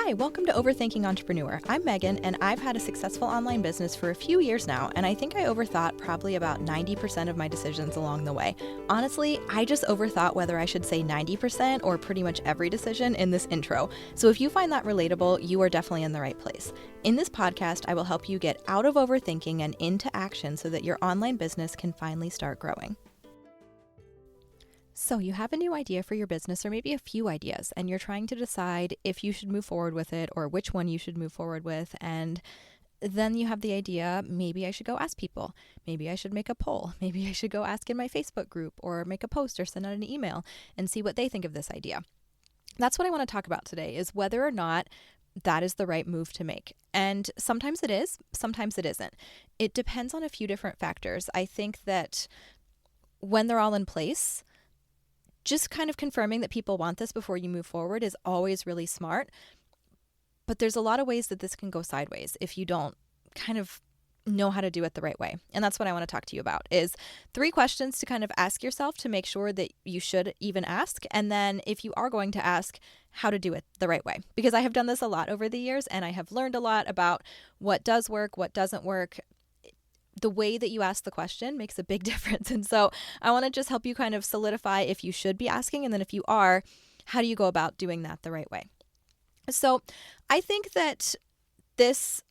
Hi, welcome to Overthinking Entrepreneur. I'm Megan, and I've had a successful online business for a few years now, and I think I overthought probably about 90% of my decisions along the way. Honestly, I just overthought whether I should say 90% or pretty much every decision in this intro. So if you find that relatable, you are definitely in the right place. In this podcast, I will help you get out of overthinking and into action so that your online business can finally start growing. So you have a new idea for your business, or maybe a few ideas, and you're trying to decide if you should move forward with it or which one you should move forward with. And then you have the idea, maybe I should go ask people. Maybe I should make a poll. Maybe I should go ask in my Facebook group or make a post or send out an email and see what they think of this idea. That's what I want to talk about today, is whether or not that is the right move to make. And sometimes it is, sometimes it isn't. It depends on a few different factors. I think that when they're all in place, just kind of confirming that people want this before you move forward is always really smart. But there's a lot of ways that this can go sideways if you don't kind of know how to do it the right way. And that's what I want to talk to you about, is 3 questions to kind of ask yourself to make sure that you should even ask. And then if you are going to ask, how to do it the right way. Because I have done this a lot over the years, and I have learned a lot about what does work, what doesn't work. The way that you ask the question makes a big difference. And so I want to just help you kind of solidify if you should be asking. And then if you are, how do you go about doing that the right way? So I think that this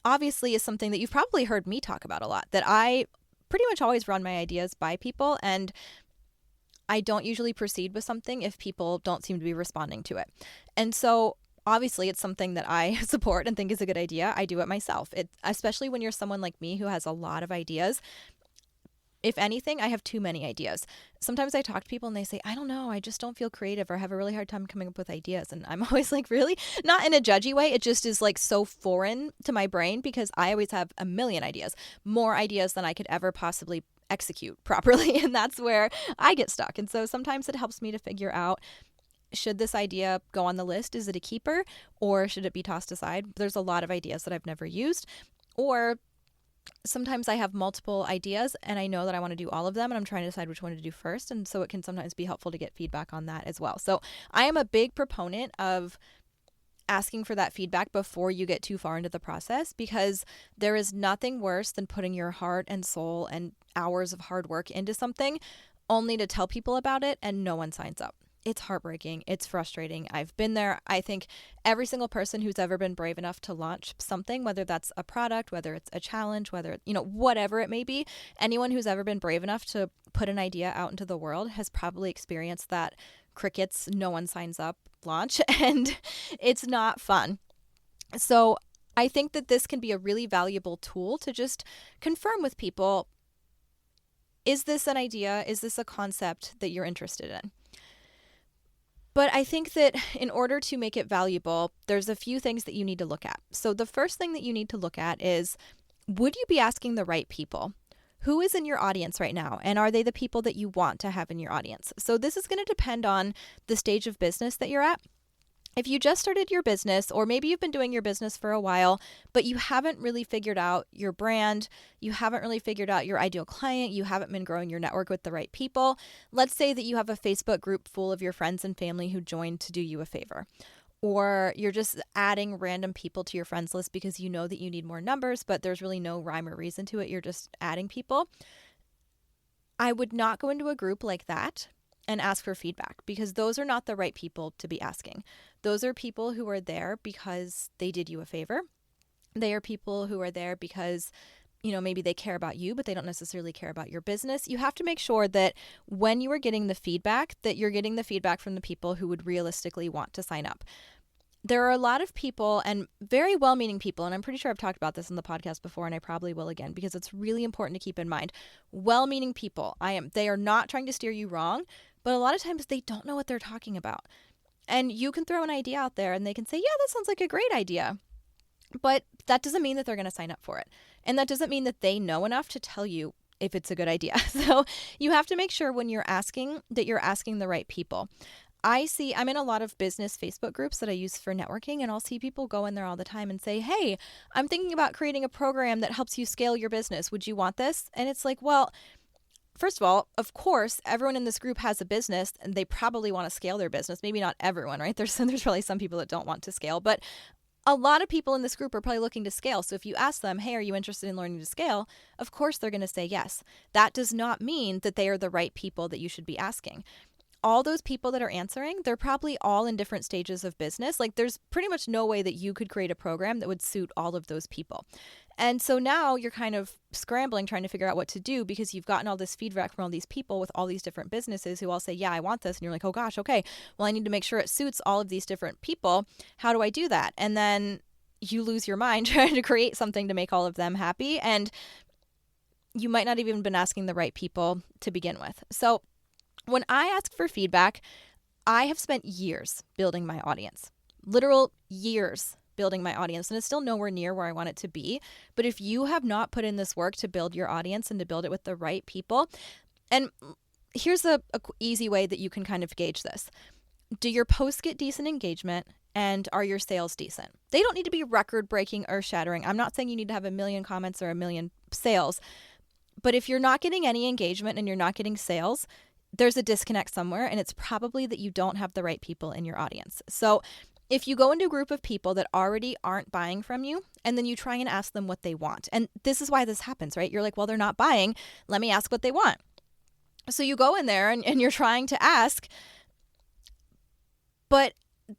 obviously is something that you've probably heard me talk about a lot, that I pretty much always run my ideas by people, and I don't usually proceed with something if people don't seem to be responding to it. And so obviously, it's something that I support and think is a good idea. I do it myself. Especially when you're someone like me who has a lot of ideas. If anything, I have too many ideas. Sometimes I talk to people and they say, I don't know, I just don't feel creative or have a really hard time coming up with ideas. And I'm always like, really? Not in a judgy way. It just is like so foreign to my brain because I always have a million ideas, more ideas than I could ever possibly execute properly. And that's where I get stuck. And so sometimes it helps me to figure out, should this idea go on the list? Is it a keeper, or should it be tossed aside? There's a lot of ideas that I've never used. Or sometimes I have multiple ideas and I know that I want to do all of them and I'm trying to decide which one to do first. And so it can sometimes be helpful to get feedback on that as well. So I am a big proponent of asking for that feedback before you get too far into the process, because there is nothing worse than putting your heart and soul and hours of hard work into something only to tell people about it and no one signs up. It's heartbreaking. It's frustrating. I've been there. I think every single person who's ever been brave enough to launch something, whether that's a product, whether it's a challenge, whether, whatever it may be, anyone who's ever been brave enough to put an idea out into the world has probably experienced that crickets, no one signs up launch, and it's not fun. So I think that this can be a really valuable tool to just confirm with people, is this an idea? Is this a concept that you're interested in? But I think that in order to make it valuable, there's a few things that you need to look at. So the first thing that you need to look at is, would you be asking the right people? Who is in your audience right now? And are they the people that you want to have in your audience? So this is going to depend on the stage of business that you're at. If you just started your business, or maybe you've been doing your business for a while, but you haven't really figured out your brand, you haven't really figured out your ideal client, you haven't been growing your network with the right people. Let's say that you have a Facebook group full of your friends and family who joined to do you a favor. Or you're just adding random people to your friends list because you know that you need more numbers, but there's really no rhyme or reason to it. You're just adding people. I would not go into a group like that and ask for feedback, because those are not the right people to be asking. Those are people who are there because they did you a favor. They are people who are there because, maybe they care about you, but they don't necessarily care about your business. You have to make sure that when you are getting the feedback, that you're getting the feedback from the people who would realistically want to sign up. There are a lot of people, and very well-meaning people, and I'm pretty sure I've talked about this in the podcast before, and I probably will again, because it's really important to keep in mind. Well-meaning people, they are not trying to steer you wrong, but a lot of times they don't know what they're talking about. And you can throw an idea out there and they can say, yeah, that sounds like a great idea. But that doesn't mean that they're going to sign up for it. And that doesn't mean that they know enough to tell you if it's a good idea. So you have to make sure when you're asking that you're asking the right people. I'm in a lot of business Facebook groups that I use for networking, and I'll see people go in there all the time and say, hey, I'm thinking about creating a program that helps you scale your business. Would you want this? And it's like, well, first of all, of course, everyone in this group has a business and they probably want to scale their business. Maybe not everyone, right? There's probably some people that don't want to scale, but a lot of people in this group are probably looking to scale. So if you ask them, hey, are you interested in learning to scale? Of course, they're going to say yes. That does not mean that they are the right people that you should be asking. All those people that are answering, they're probably all in different stages of business. Like there's pretty much no way that you could create a program that would suit all of those people. And so now you're kind of scrambling, trying to figure out what to do because you've gotten all this feedback from all these people with all these different businesses who all say, yeah, I want this. And you're like, oh gosh, okay, well, I need to make sure it suits all of these different people. How do I do that? And then you lose your mind trying to create something to make all of them happy. And you might not even been asking the right people to begin with. So when I ask for feedback, I have spent years building my audience, literal years building my audience, and it's still nowhere near where I want it to be. But if you have not put in this work to build your audience and to build it with the right people, and here's a easy way that you can kind of gauge this. Do your posts get decent engagement? And are your sales decent? They don't need to be record-breaking, earth-shattering. I'm not saying you need to have 1 million comments or 1 million sales. But if you're not getting any engagement and you're not getting sales, there's a disconnect somewhere, and it's probably that you don't have the right people in your audience. So if you go into a group of people that already aren't buying from you, and then you try and ask them what they want, and this is why this happens, right? You're like, well, they're not buying. Let me ask what they want. So you go in there and you're trying to ask, but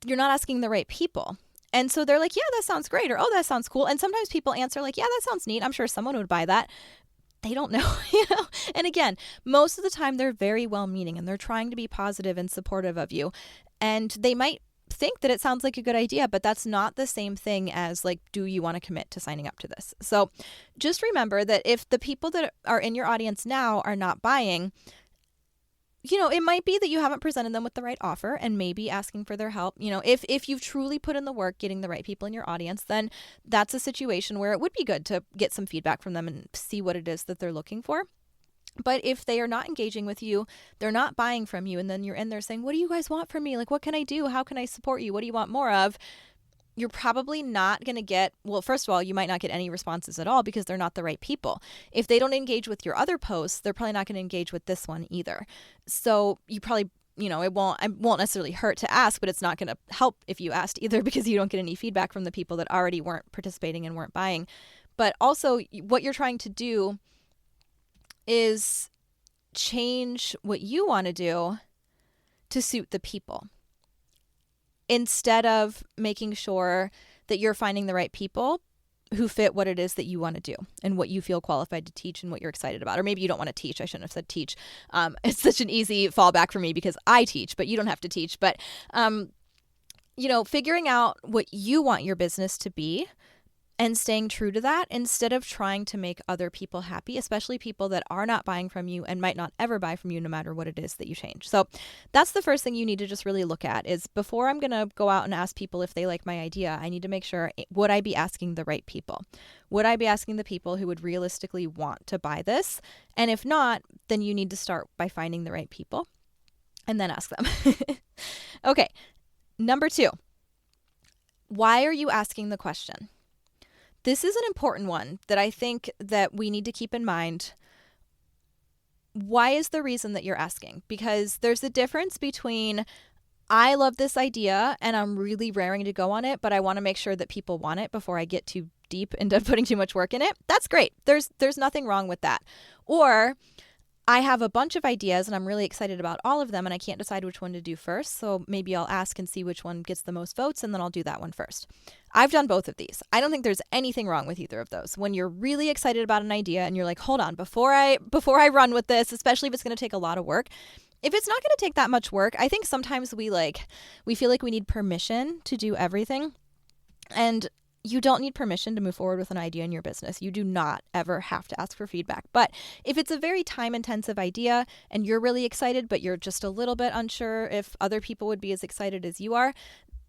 you're not asking the right people. And so they're like, yeah, that sounds great, or oh, that sounds cool. And sometimes people answer like, yeah, that sounds neat. I'm sure someone would buy that. They don't know, And again, most of the time they're very well-meaning and they're trying to be positive and supportive of you. And they might think that it sounds like a good idea, but that's not the same thing as like, do you want to commit to signing up to this? So just remember that if the people that are in your audience now are not buying, it might be that you haven't presented them with the right offer and maybe asking for their help. If you've truly put in the work getting the right people in your audience, then that's a situation where it would be good to get some feedback from them and see what it is that they're looking for. But if they are not engaging with you, they're not buying from you, and then you're in there saying, what do you guys want from me? Like, what can I do? How can I support you? What do you want more of? You're probably not going to get, well, first of all, you might not get any responses at all because they're not the right people. If they don't engage with your other posts, they're probably not going to engage with this one either. So you probably, it won't necessarily hurt to ask, but it's not going to help if you asked either because you don't get any feedback from the people that already weren't participating and weren't buying. But also what you're trying to do is change what you want to do to suit the people, instead of making sure that you're finding the right people who fit what it is that you want to do and what you feel qualified to teach and what you're excited about. Or maybe you don't want to teach. I shouldn't have said teach. It's such an easy fallback for me because I teach, but you don't have to teach. But, figuring out what you want your business to be and staying true to that instead of trying to make other people happy, especially people that are not buying from you and might not ever buy from you no matter what it is that you change. So that's the first thing you need to just really look at is before I'm going to go out and ask people if they like my idea, I need to make sure, would I be asking the right people? Would I be asking the people who would realistically want to buy this? And if not, then you need to start by finding the right people and then ask them. Okay, number 2, why are you asking the question? This is an important one that I think that we need to keep in mind. Why is the reason that you're asking? Because there's a difference between I love this idea and I'm really raring to go on it, but I want to make sure that people want it before I get too deep into putting too much work in it. That's great. There's nothing wrong with that. Or I have a bunch of ideas and I'm really excited about all of them and I can't decide which one to do first. So maybe I'll ask and see which one gets the most votes and then I'll do that one first. I've done both of these. I don't think there's anything wrong with either of those. When you're really excited about an idea and you're like, hold on, before I run with this, especially if it's going to take a lot of work, if it's not going to take that much work, I think sometimes we feel like we need permission to do everything. And you don't need permission to move forward with an idea in your business. You do not ever have to ask for feedback. But if it's a very time-intensive idea and you're really excited, but you're just a little bit unsure if other people would be as excited as you are,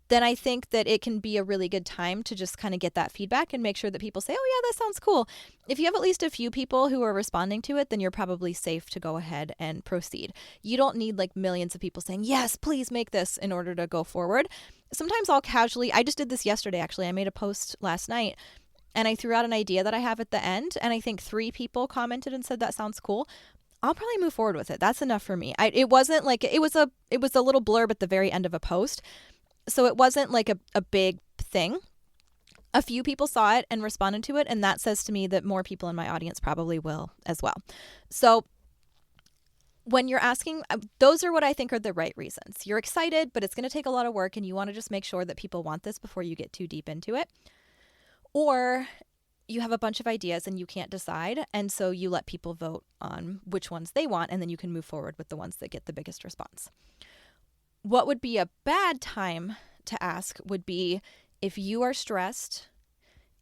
then I think that it can be a really good time to just kind of get that feedback and make sure that people say, oh yeah, that sounds cool. If you have at least a few people who are responding to it, then you're probably safe to go ahead and proceed. You don't need like millions of people saying, yes, please make this in order to go forward. Sometimes I'll casually, I just did this yesterday actually, I made a post last night and I threw out an idea that I have at the end and I think 3 people commented and said that sounds cool. I'll probably move forward with it. That's enough for me. It wasn't like it was a little blurb at the very end of a post. So it wasn't like a big thing. A few people saw it and responded to it, and that says to me that more people in my audience probably will as well. So when you're asking, those are what I think are the right reasons. You're excited, but it's going to take a lot of work, and you want to just make sure that people want this before you get too deep into it. Or you have a bunch of ideas and you can't decide, and so you let people vote on which ones they want, and then you can move forward with the ones that get the biggest response. What would be a bad time to ask would be if you are stressed,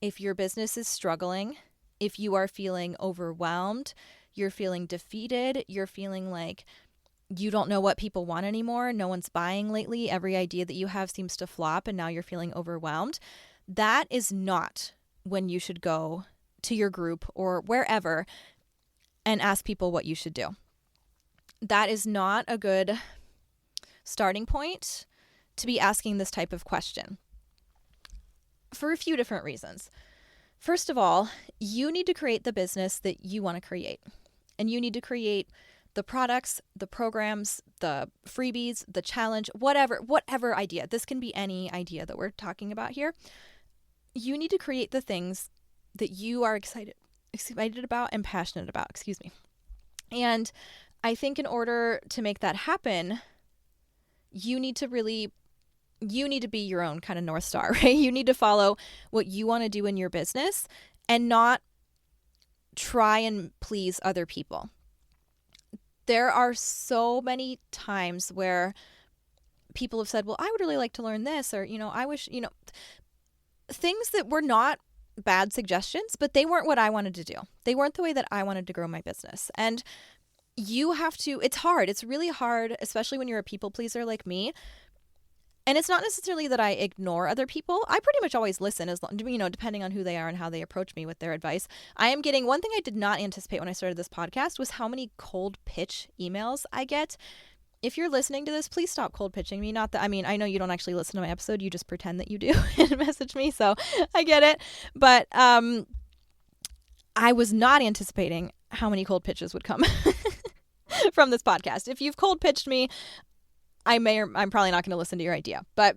if your business is struggling, if you are feeling overwhelmed, you're feeling defeated, you're feeling like you don't know what people want anymore, no one's buying lately, every idea that you have seems to flop, and now you're feeling overwhelmed. That is not when you should go to your group or wherever and ask people what you should do. That is not a good starting point to be asking this type of question for a few different reasons. First of all, you need to create the business that you want to create, and you need to create the products, the programs, the freebies, the challenge, whatever idea. This can be any idea that we're talking about here. You need to create the things that you are excited about and passionate about, And I think in order to make that happen, you need to be your own kind of North Star, right? You need to follow what you want to do in your business and not try and please other people. There are so many times where people have said, well, I would really like to learn this, or, I wish, things that were not bad suggestions, but they weren't what I wanted to do. They weren't the way that I wanted to grow my business. And you have to, it's hard. It's really hard, especially when you're a people pleaser like me. And it's not necessarily that I ignore other people. I pretty much always listen, as long, depending on who they are and how they approach me with their advice. I am getting, one thing I did not anticipate when I started this podcast was how many cold pitch emails I get. If you're listening to this, please stop cold pitching me. Not that, I know you don't actually listen to my episode. You just pretend that you do and message me. So I get it. But I was not anticipating how many cold pitches would come from this podcast. If you've cold pitched me, I'm probably not going to listen to your idea. But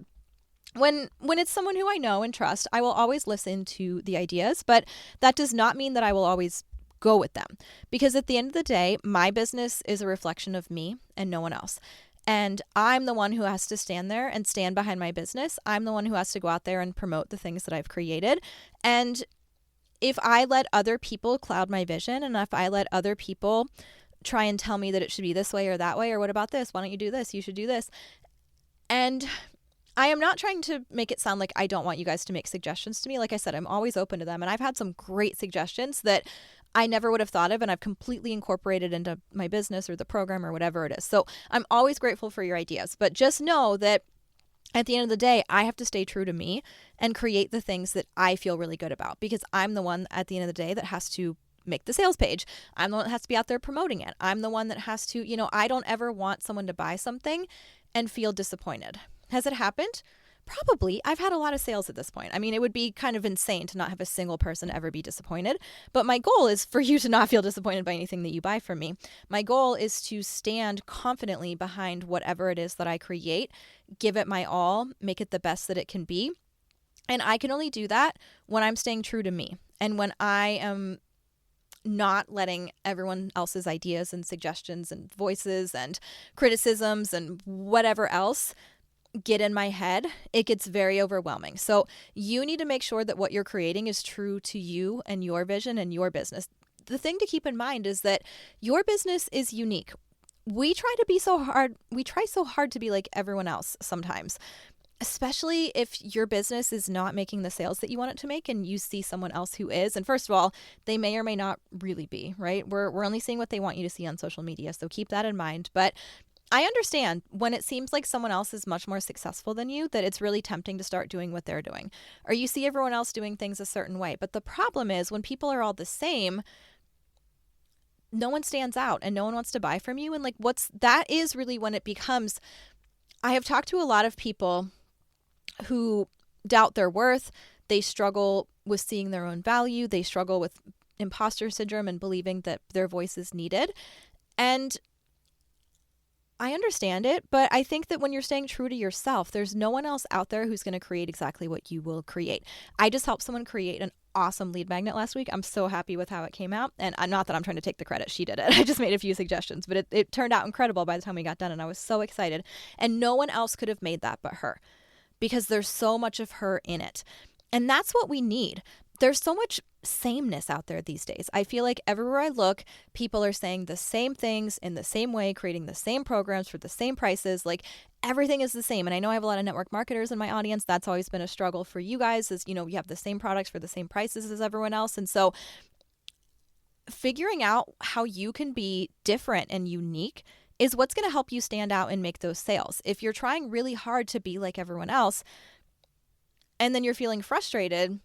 when it's someone who I know and trust, I will always listen to the ideas. But that does not mean that I will always go with them, because at the end of the day, my business is a reflection of me and no one else. And I'm the one who has to stand there and stand behind my business. I'm the one who has to go out there and promote the things that I've created. And if I let other people cloud my vision, and if I let other people try and tell me that it should be this way or that way, or what about this? Why don't you do this? You should do this. And I am not trying to make it sound like I don't want you guys to make suggestions to me. Like I said, I'm always open to them. And I've had some great suggestions that I never would have thought of, and I've completely incorporated into my business or the program or whatever it is. So I'm always grateful for your ideas. But just know that at the end of the day, I have to stay true to me and create the things that I feel really good about, because I'm the one at the end of the day that has to make the sales page. I'm the one that has to be out there promoting it. I'm the one that has to, I don't ever want someone to buy something and feel disappointed. Has it happened? Probably. I've had a lot of sales at this point. It would be kind of insane to not have a single person ever be disappointed. But my goal is for you to not feel disappointed by anything that you buy from me. My goal is to stand confidently behind whatever it is that I create, give it my all, make it the best that it can be. And I can only do that when I'm staying true to me, and when I am not letting everyone else's ideas and suggestions and voices and criticisms and whatever else get in my head. It gets very overwhelming. So you need to make sure that what you're creating is true to you and your vision and your business. The thing to keep in mind is that your business is unique. We try so hard to be like everyone else sometimes, especially if your business is not making the sales that you want it to make and you see someone else who is. And first of all, they may or may not really be, right? We're only seeing what they want you to see on social media. So keep that in mind. But I understand when it seems like someone else is much more successful than you, that it's really tempting to start doing what they're doing, or you see everyone else doing things a certain way. But the problem is when people are all the same, no one stands out and no one wants to buy from you. And that is really when it becomes, I have talked to a lot of people who doubt their worth. They struggle with seeing their own value. They struggle with imposter syndrome and believing that their voice is needed. And I understand it, but I think that when you're staying true to yourself, there's no one else out there who's going to create exactly what you will create. I just helped someone create an awesome lead magnet last week. I'm so happy with how it came out. And not that I'm trying to take the credit. She did it. I just made a few suggestions, but it turned out incredible by the time we got done. And I was so excited. And no one else could have made that but her, because there's so much of her in it. And that's what we need. There's so much sameness out there these days. I feel like everywhere I look, people are saying the same things in the same way, creating the same programs for the same prices. Like everything is the same. And I know I have a lot of network marketers in my audience. That's always been a struggle for you guys, is, you have the same products for the same prices as everyone else. And so figuring out how you can be different and unique is what's going to help you stand out and make those sales. If you're trying really hard to be like everyone else and then you're feeling frustrated,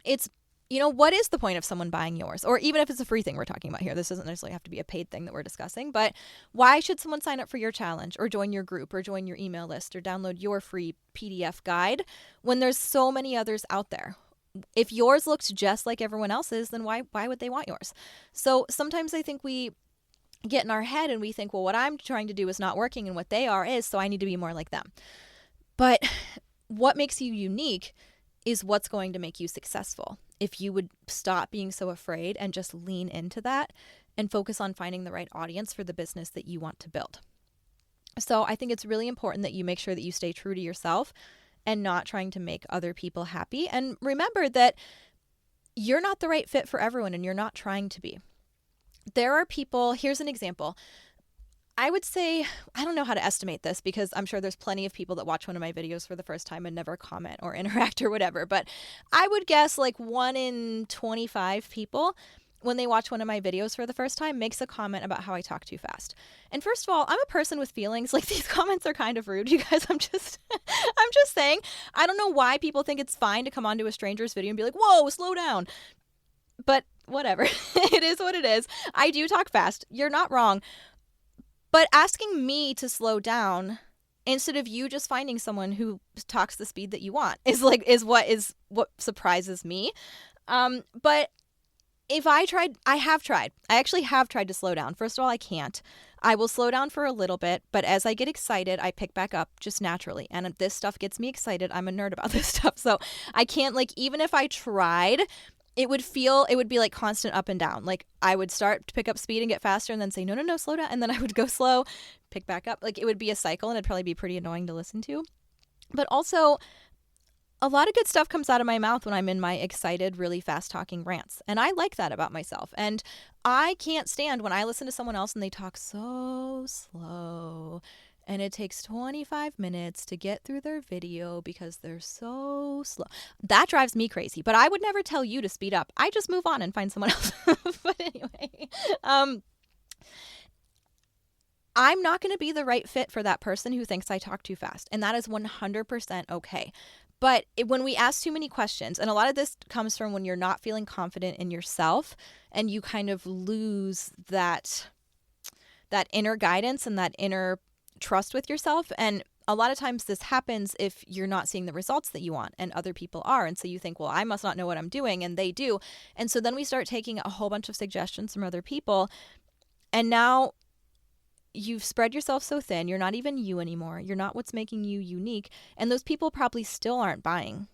it's, what is the point of someone buying yours? Or even if it's a free thing we're talking about here, this doesn't necessarily have to be a paid thing that we're discussing, but why should someone sign up for your challenge or join your group or join your email list or download your free PDF guide when there's so many others out there? If yours looks just like everyone else's, then why would they want yours? So sometimes I think we get in our head and we think, well, what I'm trying to do is not working and what they are is, so I need to be more like them. But what makes you unique is what's going to make you successful. If you would stop being so afraid and just lean into that and focus on finding the right audience for the business that you want to build. So I think it's really important that you make sure that you stay true to yourself and not trying to make other people happy. And remember that you're not the right fit for everyone and you're not trying to be. There are people, here's an example. I would say, I don't know how to estimate this because I'm sure there's plenty of people that watch one of my videos for the first time and never comment or interact or whatever. But I would guess like 1 in 25 people, when they watch one of my videos for the first time, makes a comment about how I talk too fast. And first of all, I'm a person with feelings. Like, these comments are kind of rude, you guys. I'm just saying, I don't know why people think it's fine to come onto a stranger's video and be like, whoa, slow down. But whatever. It is what it is. I do talk fast. You're not wrong. But asking me to slow down instead of you just finding someone who talks the speed that you want is what surprises me. But if I actually have tried to slow down. First of all, I can't. I will slow down for a little bit, but as I get excited, I pick back up just naturally. And if this stuff gets me excited, I'm a nerd about this stuff. So I can't, even if I tried, it would be like constant up and down. Like, I would start to pick up speed and get faster and then say, no, slow down. And then I would go slow, pick back up. Like, it would be a cycle and it'd probably be pretty annoying to listen to. But also, a lot of good stuff comes out of my mouth when I'm in my excited, really fast talking rants. And I like that about myself. And I can't stand when I listen to someone else and they talk so slow and it takes 25 minutes to get through their video because they're so slow. That drives me crazy. But I would never tell you to speed up. I just move on and find someone else. But anyway, I'm not going to be the right fit for that person who thinks I talk too fast. And that is 100% okay. But when we ask too many questions, and a lot of this comes from when you're not feeling confident in yourself and you kind of lose that inner guidance and that inner trust with yourself. And a lot of times this happens if you're not seeing the results that you want and other people are. And so you think, well, I must not know what I'm doing, and they do. And so then we start taking a whole bunch of suggestions from other people. And now you've spread yourself so thin. You're not even you anymore. You're not what's making you unique. And those people probably still aren't buying.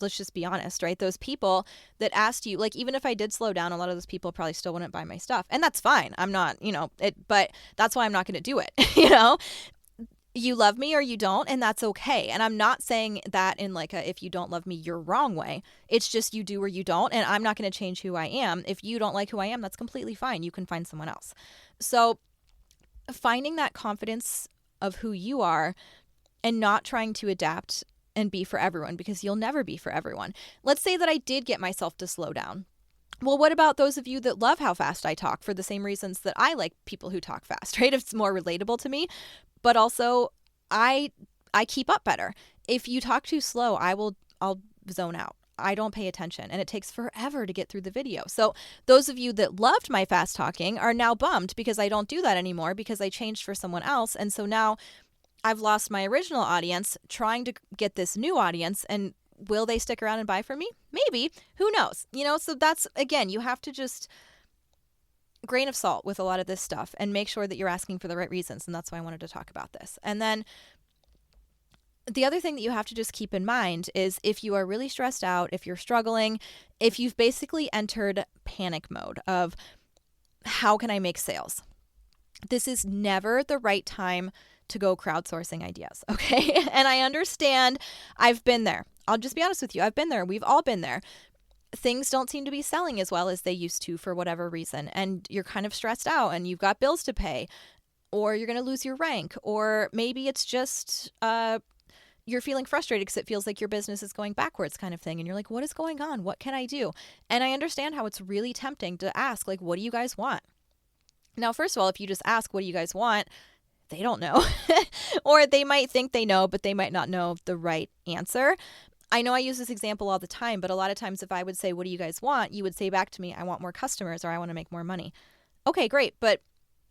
Let's just be honest, right? Those people that asked you, like, even if I did slow down, a lot of those people probably still wouldn't buy my stuff. And that's fine. I'm not, but that's why I'm not going to do it. You love me or you don't, and that's okay. And I'm not saying that in like a, if you don't love me, you're wrong way. It's just you do or you don't. And I'm not going to change who I am. If you don't like who I am, that's completely fine. You can find someone else. So finding that confidence of who you are and not trying to adapt and be for everyone, because you'll never be for everyone. Let's say that I did get myself to slow down. Well, what about those of you that love how fast I talk for the same reasons that I like people who talk fast, right? It's more relatable to me, but also I keep up better. If you talk too slow, I'll zone out. I don't pay attention, and it takes forever to get through the video. So those of you that loved my fast talking are now bummed because I don't do that anymore because I changed for someone else. And so now I've lost my original audience trying to get this new audience. And will they stick around and buy from me? Maybe. Who knows? So that's, again, you have to just grain of salt with a lot of this stuff and make sure that you're asking for the right reasons. And that's why I wanted to talk about this. And then the other thing that you have to just keep in mind is if you are really stressed out, if you're struggling, if you've basically entered panic mode of how can I make sales? This is never the right time to go crowdsourcing ideas, okay? And I understand, I've been there. I'll just be honest with you. I've been there. We've all been there. Things don't seem to be selling as well as they used to for whatever reason. And you're kind of stressed out and you've got bills to pay, or you're going to lose your rank, or maybe it's just you're feeling frustrated because it feels like your business is going backwards kind of thing. And you're like, what is going on? What can I do? And I understand how it's really tempting to ask, like, what do you guys want? Now, first of all, if you just ask, what do you guys want? They don't know. Or they might think they know, but they might not know the right answer. I know I use this example all the time, but a lot of times if I would say, what do you guys want? You would say back to me, I want more customers, or I want to make more money. Okay, great. But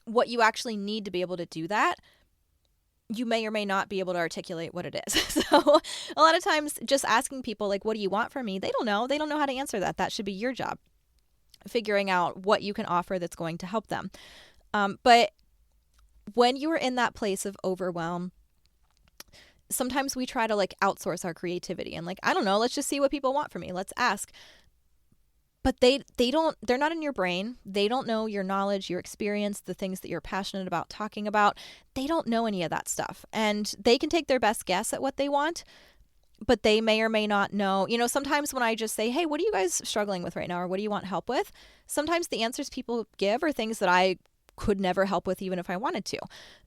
what you actually need to be able to do that, you may or may not be able to articulate what it is. So a lot of times just asking people like, what do you want from me? They don't know. They don't know how to answer that. That should be your job, figuring out what you can offer that's going to help them. But when you are in that place of overwhelm, sometimes we try to like outsource our creativity and like, I don't know, let's just see what people want from me. Let's ask. But they're not in your brain. They don't know your knowledge, your experience, the things that you're passionate about talking about. They don't know any of that stuff. And they can take their best guess at what they want, but they may or may not know. You know, sometimes when I just say, hey, what are you guys struggling with right now? Or what do you want help with? Sometimes the answers people give are things that I could never help with even if I wanted to.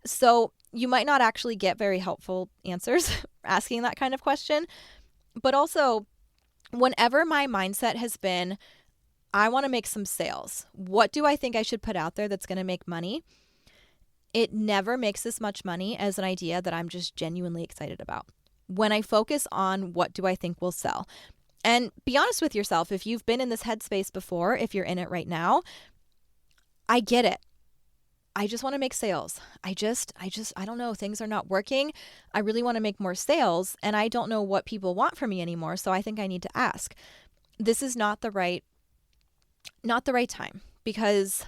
So you might not actually get very helpful answers asking that kind of question. But also, whenever my mindset has been, I want to make some sales. What do I think I should put out there that's going to make money? It never makes as much money as an idea that I'm just genuinely excited about. When I focus on what do I think will sell. And be honest with yourself, if you've been in this headspace before, if you're in it right now, I get it. I just want to make sales. I don't know, things are not working. I really want to make more sales and I don't know what people want from me anymore. So I think I need to ask. This is not the right time, because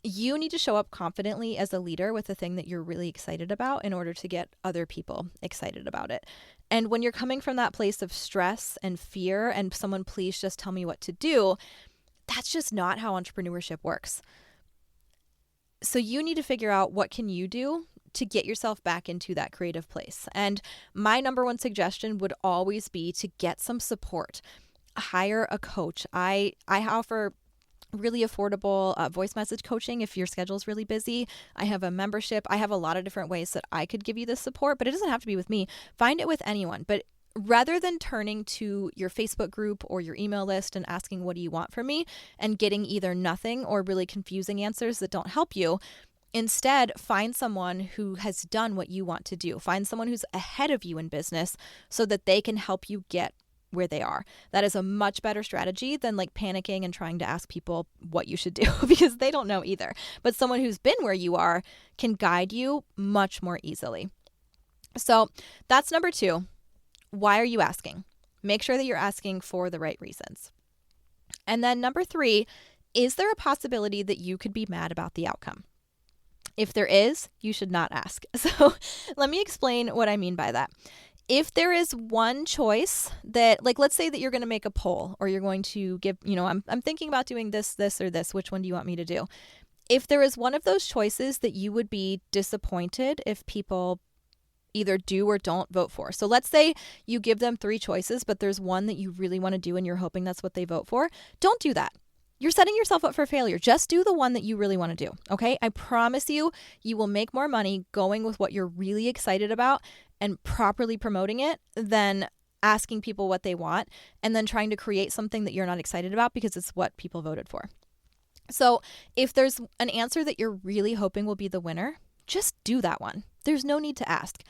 you need to show up confidently as a leader with the thing that you're really excited about in order to get other people excited about it. And when you're coming from that place of stress and fear and someone, please just tell me what to do, that's just not how entrepreneurship works. So you need to figure out what can you do to get yourself back into that creative place. And my number one suggestion would always be to get some support. Hire a coach. I offer really affordable voice message coaching if your schedule is really busy. I have a membership. I have a lot of different ways that I could give you this support, but it doesn't have to be with me. Find it with anyone. But rather than turning to your Facebook group or your email list and asking, what do you want from me? And getting either nothing or really confusing answers that don't help you, instead, find someone who has done what you want to do. Find someone who's ahead of you in business so that they can help you get where they are. That is a much better strategy than like panicking and trying to ask people what you should do because they don't know either. But someone who's been where you are can guide you much more easily. So that's number 2. Why are you asking? Make sure that you're asking for the right reasons. And then number 3, is there a possibility that you could be mad about the outcome? If there is, you should not ask. So let me explain what I mean by that. If there is one choice that, like, let's say that you're going to make a poll or you're going to give, I'm thinking about doing this, or this, which one do you want me to do? If there is one of those choices that you would be disappointed if people either do or don't vote for. So let's say you give them 3 choices, but there's one that you really want to do and you're hoping that's what they vote for. Don't do that. You're setting yourself up for failure. Just do the one that you really want to do. Okay. I promise you, you will make more money going with what you're really excited about and properly promoting it than asking people what they want and then trying to create something that you're not excited about because it's what people voted for. So if there's an answer that you're really hoping will be the winner, just do that one. There's no need to ask.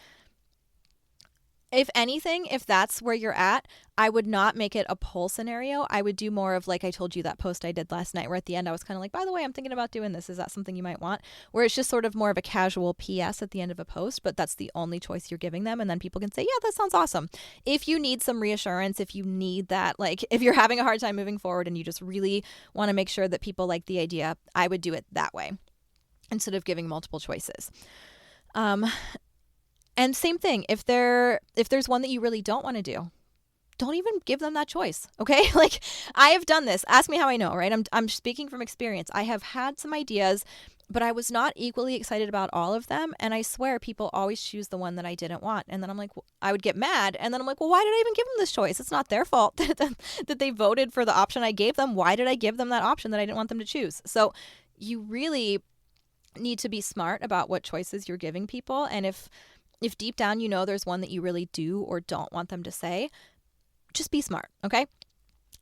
If anything, if that's where you're at, I would not make it a poll scenario. I would do more of, like I told you, that post I did last night where at the end I was kind of like, by the way, I'm thinking about doing this. Is that something you might want? Where it's just sort of more of a casual PS at the end of a post, but that's the only choice you're giving them. And then people can say, yeah, that sounds awesome. If you need some reassurance, if you need that, like if you're having a hard time moving forward and you just really want to make sure that people like the idea, I would do it that way instead of giving multiple choices. And same thing, if there's one that you really don't want to do, don't even give them that choice, okay? Like, I have done this. Ask me how I know, right? I'm speaking from experience. I have had some ideas, but I was not equally excited about all of them, and I swear people always choose the one that I didn't want. And then I'm like, I would get mad, and then I'm like, well, why did I even give them this choice? It's not their fault that they voted for the option I gave them. Why did I give them that option that I didn't want them to choose? So you really need to be smart about what choices you're giving people, and if deep down you know there's one that you really do or don't want them to say, just be smart, okay?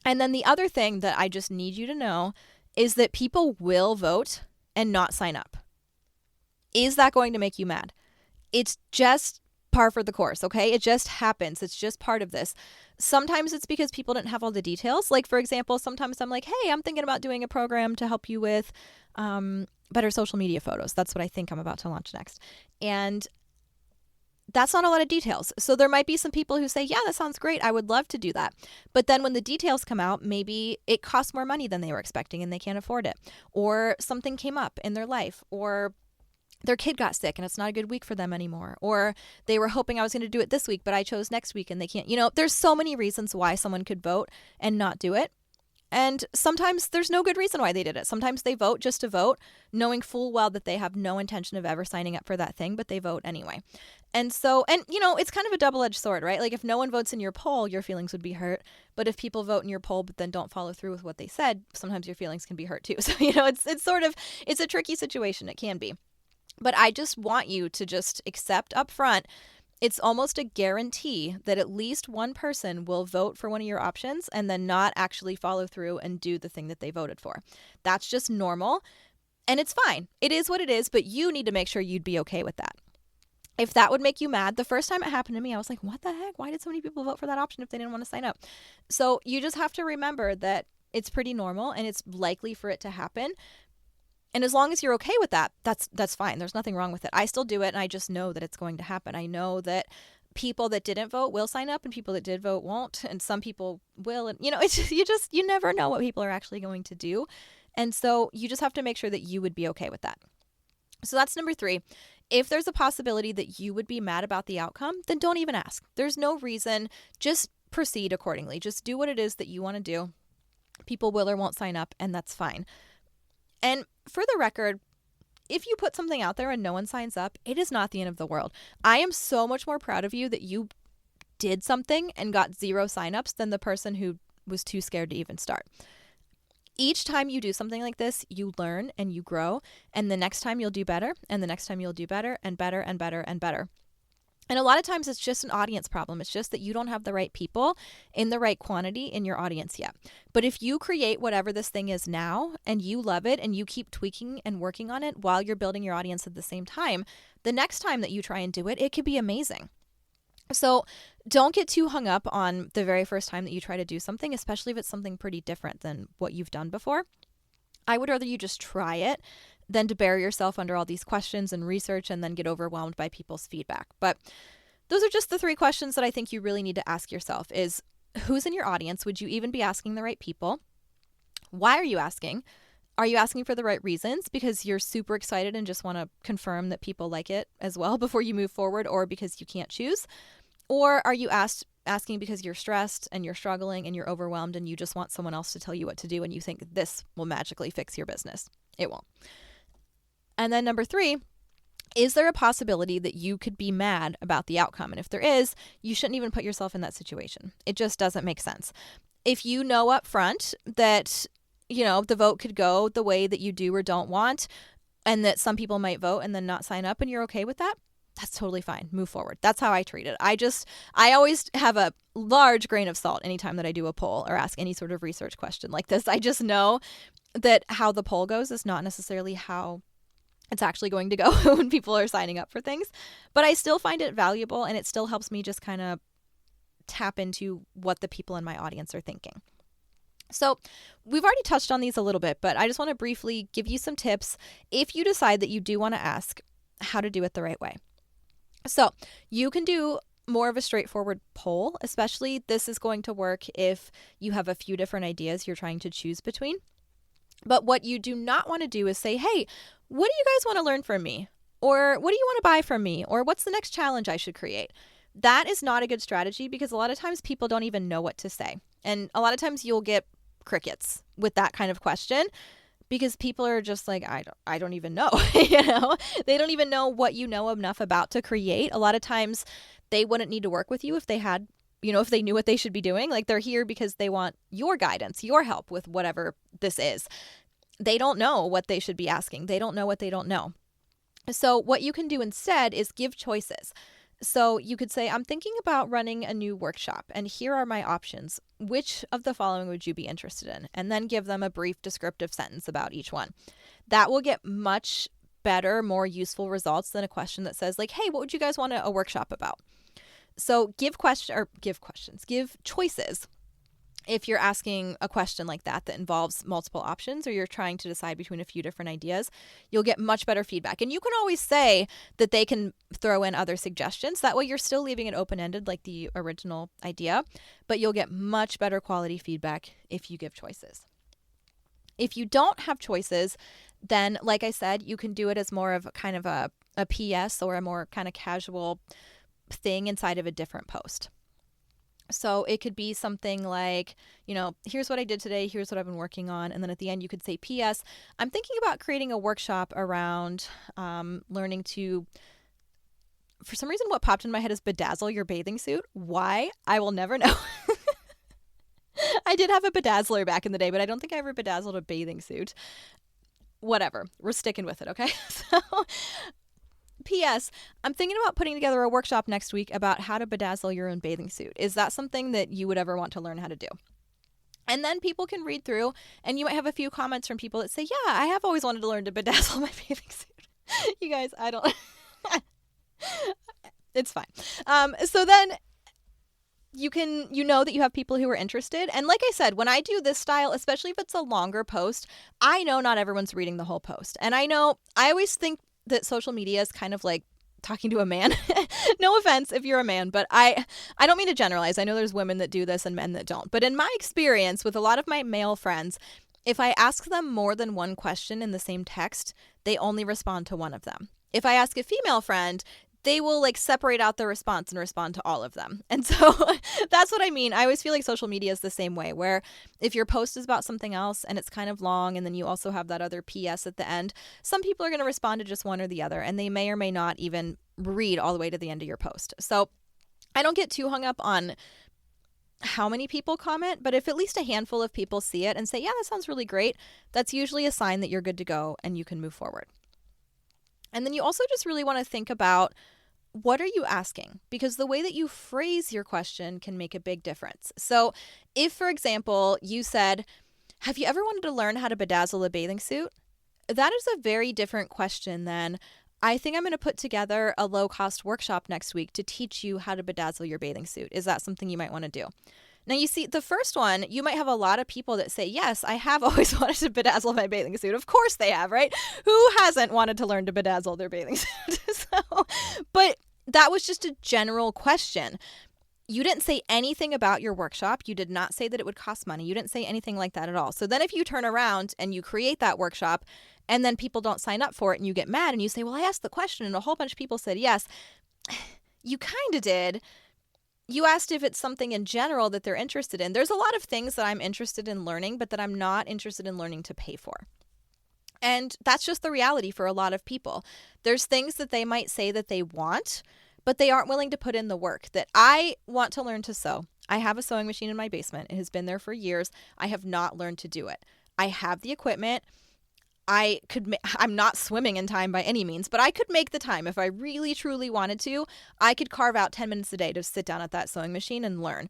And then the other thing that I just need you to know is that people will vote and not sign up. Is that going to make you mad? It's just par for the course, okay? It just happens. It's just part of this. Sometimes it's because people didn't have all the details. Like, for example, sometimes I'm like, hey, I'm thinking about doing a program to help you with better social media photos. That's what I think I'm about to launch next. And that's not a lot of details. So there might be some people who say, yeah, that sounds great. I would love to do that. But then when the details come out, maybe it costs more money than they were expecting and they can't afford it. Or something came up in their life, or their kid got sick and it's not a good week for them anymore. Or they were hoping I was going to do it this week, but I chose next week and they can't. There's so many reasons why someone could vote and not do it. And sometimes there's no good reason why they did it. Sometimes they vote just to vote, knowing full well that they have no intention of ever signing up for that thing, but they vote anyway. And so, it's kind of a double-edged sword, right? Like, if no one votes in your poll, your feelings would be hurt. But if people vote in your poll but then don't follow through with what they said, sometimes your feelings can be hurt too. So, it's a tricky situation. It can be. But I just want you to just accept up front, it's almost a guarantee that at least one person will vote for one of your options and then not actually follow through and do the thing that they voted for. That's just normal, and it's fine. It is what it is, but you need to make sure you'd be okay with that. If that would make you mad, the first time it happened to me, I was like, what the heck? Why did so many people vote for that option if they didn't want to sign up? So you just have to remember that it's pretty normal and it's likely for it to happen. And as long as you're okay with that, that's fine. There's nothing wrong with it. I still do it, and I just know that it's going to happen. I know that people that didn't vote will sign up, and people that did vote won't, and some people will. And it's just, you never know what people are actually going to do. And so you just have to make sure that you would be okay with that. So that's number 3. If there's a possibility that you would be mad about the outcome, then don't even ask. There's no reason. Just proceed accordingly. Just do what it is that you want to do. People will or won't sign up, and that's fine. And for the record, if you put something out there and no one signs up, it is not the end of the world. I am so much more proud of you that you did something and got 0 signups than the person who was too scared to even start. Each time you do something like this, you learn and you grow, and the next time you'll do better, and the next time you'll do better and better and better and better. And a lot of times it's just an audience problem. It's just that you don't have the right people in the right quantity in your audience yet. But if you create whatever this thing is now and you love it and you keep tweaking and working on it while you're building your audience at the same time, the next time that you try and do it, it could be amazing. So don't get too hung up on the very first time that you try to do something, especially if it's something pretty different than what you've done before. I would rather you just try it than to bury yourself under all these questions and research and then get overwhelmed by people's feedback. But those are just the 3 questions that I think you really need to ask yourself is, who's in your audience? Would you even be asking the right people? Why are you asking? Are you asking for the right reasons because you're super excited and just want to confirm that people like it as well before you move forward, or because you can't choose? Or are you asking because you're stressed and you're struggling and you're overwhelmed and you just want someone else to tell you what to do and you think this will magically fix your business? It won't. And then number 3, is there a possibility that you could be mad about the outcome? And if there is, you shouldn't even put yourself in that situation. It just doesn't make sense. If you know up front that, the vote could go the way that you do or don't want, and that some people might vote and then not sign up, and you're okay with that, that's totally fine. Move forward. That's how I treat it. I always have a large grain of salt anytime that I do a poll or ask any sort of research question like this. I just know that how the poll goes is not necessarily how it's actually going to go when people are signing up for things. But I still find it valuable, and it still helps me just kind of tap into what the people in my audience are thinking. So we've already touched on these a little bit, but I just want to briefly give you some tips if you decide that you do want to ask how to do it the right way. So you can do more of a straightforward poll, especially this is going to work if you have a few different ideas you're trying to choose between. But what you do not want to do is say, hey, what do you guys want to learn from me? Or what do you want to buy from me? Or what's the next challenge I should create? That is not a good strategy because a lot of times people don't even know what to say. And a lot of times you'll get crickets with that kind of question because people are just like, I don't even know. They don't even know what you know enough about to create. A lot of times they wouldn't need to work with you if they had, if they knew what they should be doing. Like, they're here because they want your guidance, your help with whatever this is. They don't know what they should be asking. They don't know what they don't know. So what you can do instead is give choices. So you could say, I'm thinking about running a new workshop, and here are my options. Which of the following would you be interested in? And then give them a brief descriptive sentence about each one. That will get much better, more useful results than a question that says, like, hey, what would you guys want a workshop about? So give choices. If you're asking a question like that involves multiple options, or you're trying to decide between a few different ideas, you'll get much better feedback. And you can always say that they can throw in other suggestions. That way you're still leaving it open-ended like the original idea, but you'll get much better quality feedback if you give choices. If you don't have choices, then like I said, you can do it as more of kind of a PS or a more kind of casual thing inside of a different post. So it could be something like, here's what I did today, here's what I've been working on. And then at the end, you could say, P.S. I'm thinking about creating a workshop around learning to, for some reason, what popped in my head is bedazzle your bathing suit. Why? I will never know. I did have a bedazzler back in the day, but I don't think I ever bedazzled a bathing suit. Whatever. We're sticking with it, okay? So P.S. I'm thinking about putting together a workshop next week about how to bedazzle your own bathing suit. Is that something that you would ever want to learn how to do? And then people can read through, and you might have a few comments from people that say, yeah, I have always wanted to learn to bedazzle my bathing suit. You guys, I don't. It's fine. So then you know that you have people who are interested. And like I said, when I do this style, especially if it's a longer post, I know not everyone's reading the whole post. And I always think that social media is kind of like talking to a man. No offense if you're a man, but I don't mean to generalize. I know there's women that do this and men that don't. But in my experience with a lot of my male friends, if I ask them more than one question in the same text, they only respond to one of them. If I ask a female friend, they will separate out their response and respond to all of them. And so that's what I mean. I always feel like social media is the same way, where if your post is about something else and it's kind of long, and then you also have that other PS at the end, some people are going to respond to just one or the other, and they may or may not even read all the way to the end of your post. So I don't get too hung up on how many people comment, but if at least a handful of people see it and say, yeah, that sounds really great, that's usually a sign that you're good to go and you can move forward. And then you also just really want to think about, what are you asking? Because the way that you phrase your question can make a big difference. So if, for example, you said, have you ever wanted to learn how to bedazzle a bathing suit? That is a very different question than, I think I'm going to put together a low-cost workshop next week to teach you how to bedazzle your bathing suit. Is that something you might want to do? Now, you see, the first one, you might have a lot of people that say, yes, I have always wanted to bedazzle my bathing suit. Of course they have, right? Who hasn't wanted to learn to bedazzle their bathing suit? But that was just a general question. You didn't say anything about your workshop. You did not say that it would cost money. You didn't say anything like that at all. So then if you turn around and you create that workshop and then people don't sign up for it and you get mad and you say, well, I asked the question and a whole bunch of people said yes, you kind of did. You asked if it's something in general that they're interested in. There's a lot of things that I'm interested in learning, but that I'm not interested in learning to pay for. And that's just the reality for a lot of people. There's things that they might say that they want, but they aren't willing to put in the work. That I want to learn to sew. I have a sewing machine in my basement. It has been there for years. I have not learned to do it. I have the equipment. I'm not swimming in time by any means, but I could make the time. If I really, truly wanted to, I could carve out 10 minutes a day to sit down at that sewing machine and learn.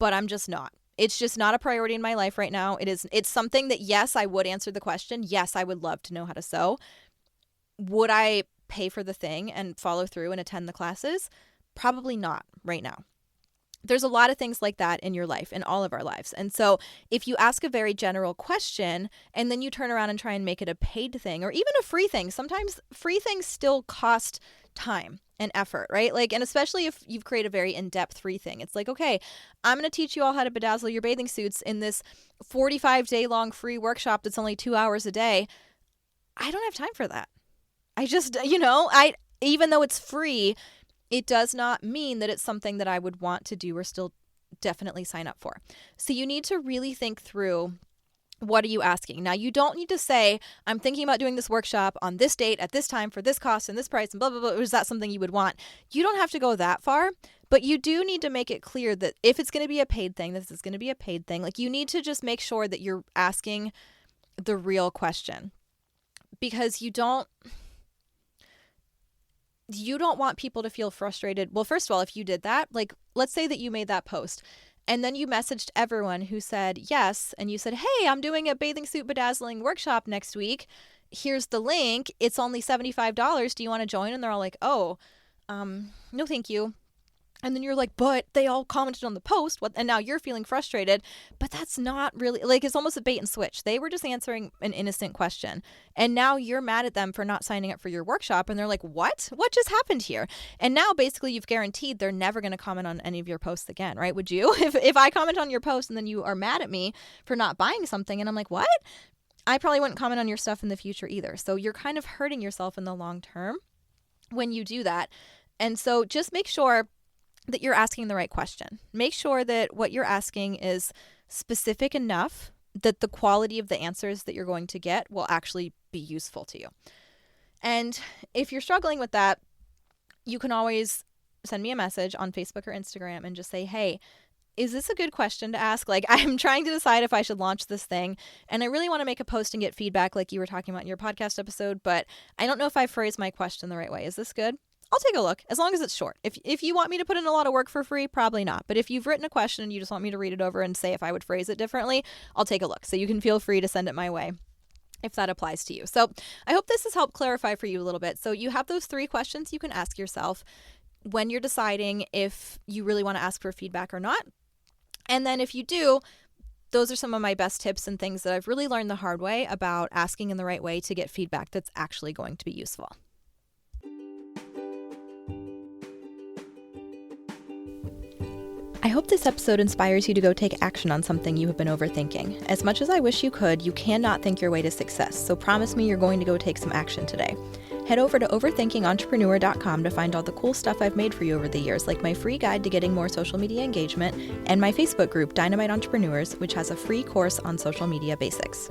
But I'm just not. It's just not a priority in my life right now. It's something that, yes, I would answer the question. Yes, I would love to know how to sew. Would I pay for the thing and follow through and attend the classes? Probably not right now. There's a lot of things like that in your life, in all of our lives. And so if you ask a very general question and then you turn around and try and make it a paid thing or even a free thing, sometimes free things still cost time and effort, right? Like, and especially if you've created a very in-depth free thing, it's like, okay, I'm going to teach you all how to bedazzle your bathing suits in this 45-day long free workshop that's only 2 hours a day. I don't have time for that. I just, even though it's free, it does not mean that it's something that I would want to do or still definitely sign up for. So you need to really think through, what are you asking? Now, you don't need to say, I'm thinking about doing this workshop on this date at this time for this cost and this price and blah, blah, blah. Is that something you would want? You don't have to go that far, but you do need to make it clear that if it's going to be a paid thing, this is going to be a paid thing. Like, you need to just make sure that you're asking the real question, because you don't want people to feel frustrated. Well, first of all, if you did that, like, let's say that you made that post and then you messaged everyone who said yes, and you said, hey, I'm doing a bathing suit bedazzling workshop next week. Here's the link. It's only $75. Do you want to join? And they're all like, oh, no, thank you. And then you're like, but they all commented on the post. And now you're feeling frustrated. But that's not really, like, it's almost a bait and switch. They were just answering an innocent question. And now you're mad at them for not signing up for your workshop. And they're like, what? What just happened here? And now basically you've guaranteed they're never going to comment on any of your posts again, right? Would you? If I comment on your post and then you are mad at me for not buying something and I'm like, what? I probably wouldn't comment on your stuff in the future either. So you're kind of hurting yourself in the long term when you do that. And so just make sure that you're asking the right question. Make sure that what you're asking is specific enough that the quality of the answers that you're going to get will actually be useful to you. And if you're struggling with that, you can always send me a message on Facebook or Instagram and just say, hey, is this a good question to ask? Like, I'm trying to decide if I should launch this thing, and I really want to make a post and get feedback like you were talking about in your podcast episode, but I don't know if I phrased my question the right way. Is this good? I'll take a look, as long as it's short. If you want me to put in a lot of work for free, probably not. But if you've written a question and you just want me to read it over and say if I would phrase it differently, I'll take a look. So you can feel free to send it my way if that applies to you. So I hope this has helped clarify for you a little bit. So you have those 3 questions you can ask yourself when you're deciding if you really want to ask for feedback or not. And then if you do, those are some of my best tips and things that I've really learned the hard way about asking in the right way to get feedback that's actually going to be useful. I hope this episode inspires you to go take action on something you have been overthinking. As much as I wish you could, you cannot think your way to success, so promise me you're going to go take some action today. Head over to overthinkingentrepreneur.com to find all the cool stuff I've made for you over the years, like my free guide to getting more social media engagement and my Facebook group, Dynamite Entrepreneurs, which has a free course on social media basics.